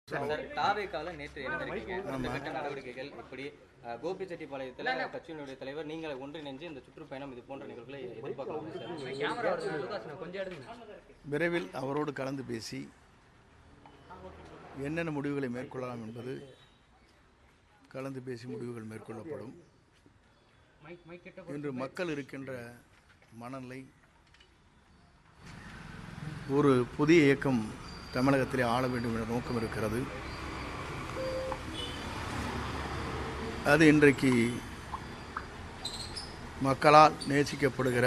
தாவேக்கால நேற்று எழுந்திருக்கீங்க அடுத்த கட்ட நடவடிக்கைகள் இப்படி கோபிச்செட்டிப்பாளையத்தில் கட்சியினுடைய தலைவர் நீங்கள் ஒன்றிணைஞ்சு இந்த சுற்றுப்பயணம் இது போன்ற நிகழ்வுகளை எதிர்பார்க்கலாம். விரைவில் அவரோடு கலந்து பேசி என்னென்ன முடிவுகளை மேற்கொள்ளலாம் என்பது கலந்து பேசி முடிவுகள் மேற்கொள்ளப்படும். இன்று மக்கள் இருக்கின்ற மனநிலை ஒரு புதிய இயக்கம் தமிழகத்திலே ஆள வேண்டும் என்ற நோக்கம் இருக்கிறது. அது இன்றைக்கு மக்களால் நேசிக்கப்படுகிற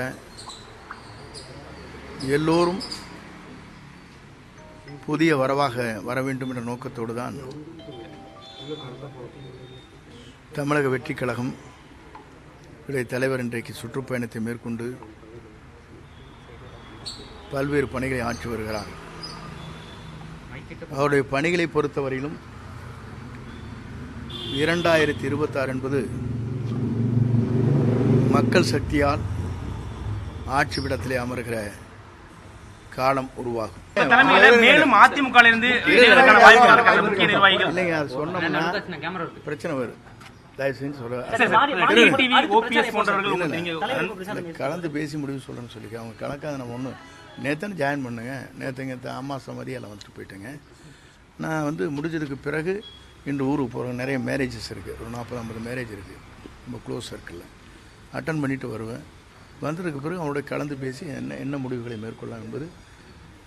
எல்லோரும் புதிய வரவாக வர வேண்டும் என்ற நோக்கத்தோடு தான் தமிழக வெற்றிக் கழகம் தலைவர் இன்றைக்கு சுற்றுப்பயணத்தை மேற்கொண்டு பல்வேறு பணிகளை ஆற்றி வருகிறார். அவருடைய பணிகளை பொறுத்தவரையிலும் 2026 என்பது மக்கள் சக்தியால் ஆட்சி விடத்திலே அமர்கிற காலம் உருவாகும். மேலும் அதிமுக இல்லைங்க, அது சொன்னோம்னா பிரச்சனை வரும். தயவு செஞ்சு சொல்ல கலந்து பேசி முடிவு சொல்றேன்னு சொல்லிக்க அவங்க கணக்காக நம்ம ஒன்று நேற்று ஜாயின் பண்ணுங்க. நேற்று அம்மாசை மாதிரியெல்லாம் வந்துட்டு போயிட்டேங்க. நான் முடிஞ்சதுக்கு பிறகு இன்று ஊருக்கு போகிறேன். நிறைய மேரேஜஸ் இருக்குது, ஒரு 40-50 மேரேஜ் இருக்குது நம்ம க்ளோஸ் சர்க்கிளில். அட்டன் பண்ணிவிட்டு வருவேன். வந்ததுக்கு பிறகு அவருடைய கலந்து பேசி என்ன முடிவுகளை மேற்கொள்ளலாம் என்பது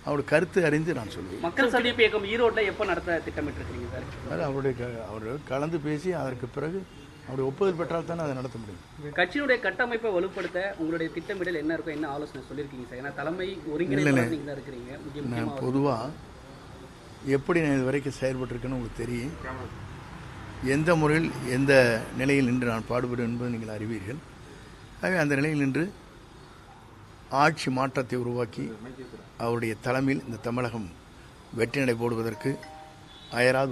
அவருடைய கருத்து அறிந்து நான் சொல்லுவேன். மக்கள் சந்திப்பு இயக்கம் ஈரோட்டில் எப்போ நடத்த திட்டமிட்டிருக்கீங்க சார்? அது அவருடைய கலந்து பேசி அதற்கு பிறகு அவருடைய ஒப்புதல் பெற்றால் தானே அதை நடத்த முடியும். கட்சியினுடைய கட்டமைப்பை வலுப்படுத்த உங்களுடைய திட்டமிடல் என்ன இருக்கும், என்ன ஆலோசனை சொல்லியிருக்கீங்க சார்? ஏன்னா தலைமை ஒருங்கிணைப்பாளர் நீங்கள் தான் இருக்கிறீங்க. நான் பொதுவாக எப்படி நான் இது வரைக்கும் செயல்பட்டிருக்கேன்னு உங்களுக்கு தெரியும். எந்த முறையில் எந்த நிலையில் நின்று நான் பாடுபடும் என்பது நீங்கள் அறிவீர்கள். ஆகவே அந்த நிலையில் நின்று ஆட்சி மாற்றத்தை உருவாக்கி அவருடைய தலைமையில் இந்த தமிழகம் வெற்றி நடை போடுவதற்கு அயராது